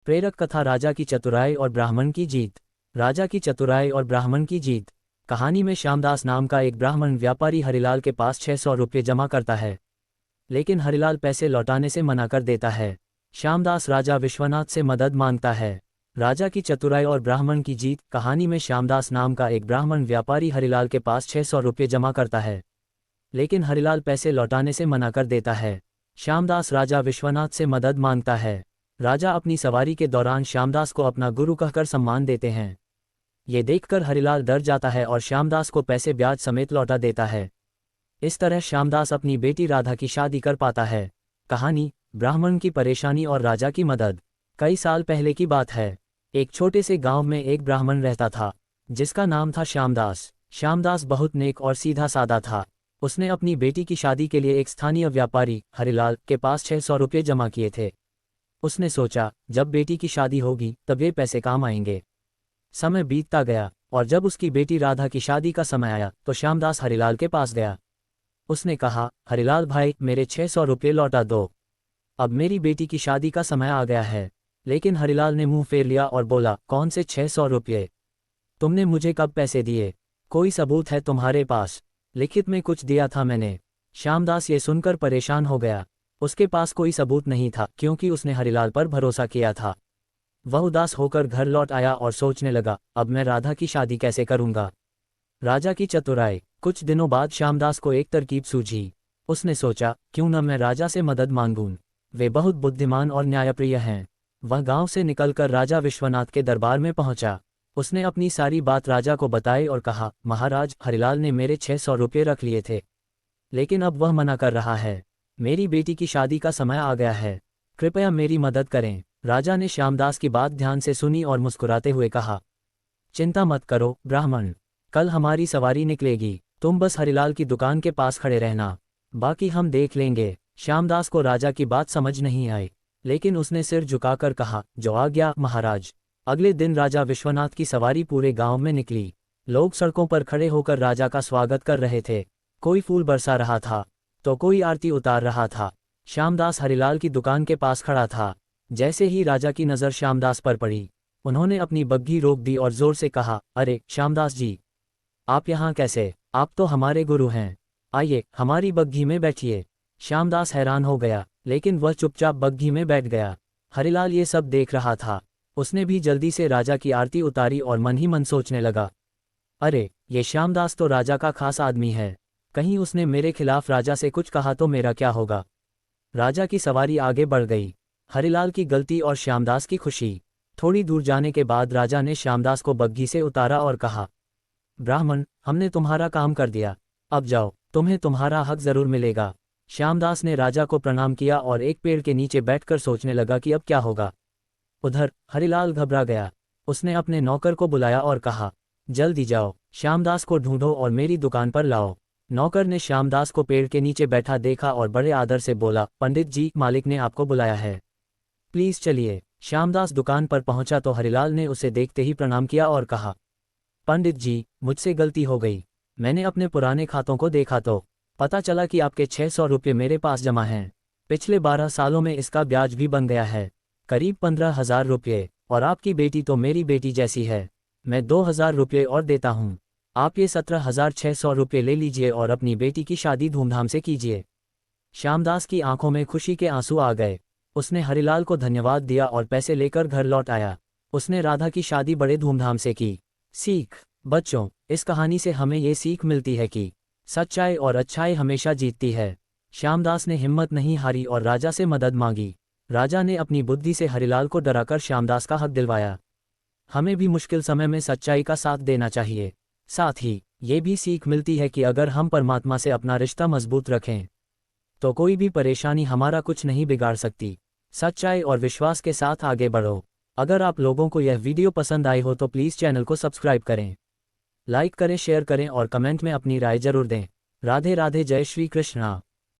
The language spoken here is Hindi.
प्रेरक कथा राजा की चतुराई और ब्राह्मण की जीत। राजा की चतुराई और ब्राह्मण की जीत। कहानी में श्यामदास नाम का एक ब्राह्मण व्यापारी हरिलाल के पास 600 रुपये जमा करता है, लेकिन हरिलाल पैसे लौटाने से मना कर देता है। श्यामदास राजा विश्वनाथ से मदद मांगता है। राजा की चतुराई और ब्राह्मण की जीत। कहानी में श्यामदास नाम का एक ब्राह्मण व्यापारी हरिलाल के पास 600 रुपये जमा करता है, लेकिन हरिलाल पैसे लौटाने से मना कर देता है। श्यामदास राजा विश्वनाथ से मदद मांगता है। राजा अपनी सवारी के दौरान श्यामदास को अपना गुरु कहकर सम्मान देते हैं। ये देखकर हरिलाल डर जाता है और श्यामदास को पैसे ब्याज समेत लौटा देता है। इस तरह श्यामदास अपनी बेटी राधा की शादी कर पाता है। कहानी ब्राह्मण की परेशानी और राजा की मदद। कई साल पहले की बात है। एक छोटे से गांव में एक ब्राह्मण रहता था, जिसका नाम था श्यामदास। श्यामदास बहुत नेक और सीधा सादा था। उसने अपनी बेटी की शादी के लिए एक स्थानीय व्यापारी हरिलाल के पास 600 रुपये जमा किए थे। उसने सोचा, जब बेटी की शादी होगी तब ये पैसे काम आएंगे। समय बीतता गया और जब उसकी बेटी राधा की शादी का समय आया तो श्यामदास हरिलाल के पास गया। उसने कहा, हरिलाल भाई, मेरे 600 रुपये लौटा दो। अब मेरी बेटी की शादी का समय आ गया है। लेकिन हरिलाल ने मुंह फेर लिया और बोला, कौन से 600 रुपये? तुमने मुझे कब पैसे दिए? कोई सबूत है तुम्हारे पास? लिखित में कुछ दिया था मैंने। श्यामदास ये सुनकर परेशान हो गया। उसके पास कोई सबूत नहीं था, क्योंकि उसने हरिलाल पर भरोसा किया था। वह उदास होकर घर लौट आया और सोचने लगा, अब मैं राधा की शादी कैसे करूंगा। राजा की चतुराई। कुछ दिनों बाद श्यामदास को एक तरकीब सूझी। उसने सोचा, क्यों न मैं राजा से मदद मांगूं। वे बहुत बुद्धिमान और न्यायप्रिय हैं। वह गांव से निकलकर राजा विश्वनाथ के दरबार में पहुंचा। उसने अपनी सारी बात राजा को बताई और कहा, महाराज, हरिलाल ने मेरे 600 रुपये रख लिए थे, लेकिन अब वह मना कर रहा है। मेरी बेटी की शादी का समय आ गया है, कृपया मेरी मदद करें। राजा ने श्यामदास की बात ध्यान से सुनी और मुस्कुराते हुए कहा, चिंता मत करो ब्राह्मण, कल हमारी सवारी निकलेगी। तुम बस हरिलाल की दुकान के पास खड़े रहना, बाकी हम देख लेंगे। श्यामदास को राजा की बात समझ नहीं आई, लेकिन उसने सिर झुकाकर कहा, जो आज्ञा महाराज। अगले दिन राजा विश्वनाथ की सवारी पूरे गांव में निकली। लोग सड़कों पर खड़े होकर राजा का स्वागत कर रहे थे। कोई फूल बरसा रहा था तो कोई आरती उतार रहा था। श्यामदास हरिलाल की दुकान के पास खड़ा था। जैसे ही राजा की नज़र श्यामदास पर पड़ी, उन्होंने अपनी बग्घी रोक दी और जोर से कहा, अरे श्यामदास जी, आप यहाँ कैसे? आप तो हमारे गुरु हैं, आइए हमारी बग्घी में बैठिए। श्यामदास हैरान हो गया, लेकिन वह चुपचाप बग्घी में बैठ गया। हरिलाल ये सब देख रहा था। उसने भी जल्दी से राजा की आरती उतारी और मन ही मन सोचने लगा, अरे ये श्यामदास तो राजा का खास आदमी है। कहीं उसने मेरे खिलाफ राजा से कुछ कहा तो मेरा क्या होगा। राजा की सवारी आगे बढ़ गई। हरिलाल की गलती और श्यामदास की खुशी। थोड़ी दूर जाने के बाद राजा ने श्यामदास को बग्घी से उतारा और कहा, ब्राह्मण, हमने तुम्हारा काम कर दिया, अब जाओ, तुम्हें तुम्हारा हक जरूर मिलेगा। श्यामदास ने राजा को प्रणाम किया और एक पेड़ के नीचे बैठकर सोचने लगा कि अब क्या होगा। उधर हरिलाल घबरा गया। उसने अपने नौकर को बुलाया और कहा, जल्दी जाओ, श्यामदास को ढूंढो और मेरी दुकान पर लाओ। नौकर ने श्यामदास को पेड़ के नीचे बैठा देखा और बड़े आदर से बोला, पंडित जी, मालिक ने आपको बुलाया है, प्लीज चलिए। श्यामदास दुकान पर पहुंचा तो हरिलाल ने उसे देखते ही प्रणाम किया और कहा, पंडित जी, मुझसे गलती हो गई। मैंने अपने पुराने खातों को देखा तो पता चला कि आपके 600 रुपये मेरे पास जमा हैं। पिछले 12 सालों में इसका ब्याज भी बन गया है, करीब 15,000 रुपये, और आपकी बेटी तो मेरी बेटी जैसी है। मैं 2,000 रुपये और देता हूँ। आप ये 17,600 रुपये ले लीजिए और अपनी बेटी की शादी धूमधाम से कीजिए। श्यामदास की आंखों में खुशी के आंसू आ गए। उसने हरिलाल को धन्यवाद दिया और पैसे लेकर घर लौट आया। उसने राधा की शादी बड़े धूमधाम से की। सीख। बच्चों, इस कहानी से हमें ये सीख मिलती है कि सच्चाई और अच्छाई हमेशा जीतती है। श्यामदास ने हिम्मत नहीं हारी और राजा से मदद मांगी। राजा ने अपनी बुद्धि से हरिलाल को डराकर श्यामदास का हक दिलवाया। हमें भी मुश्किल समय में सच्चाई का साथ देना चाहिए। साथ ही ये भी सीख मिलती है कि अगर हम परमात्मा से अपना रिश्ता मजबूत रखें तो कोई भी परेशानी हमारा कुछ नहीं बिगाड़ सकती। सच्चाई और विश्वास के साथ आगे बढ़ो। अगर आप लोगों को यह वीडियो पसंद आई हो तो प्लीज़ चैनल को सब्सक्राइब करें, लाइक करें, शेयर करें और कमेंट में अपनी राय जरूर दें। राधे राधे, जय श्री कृष्णा।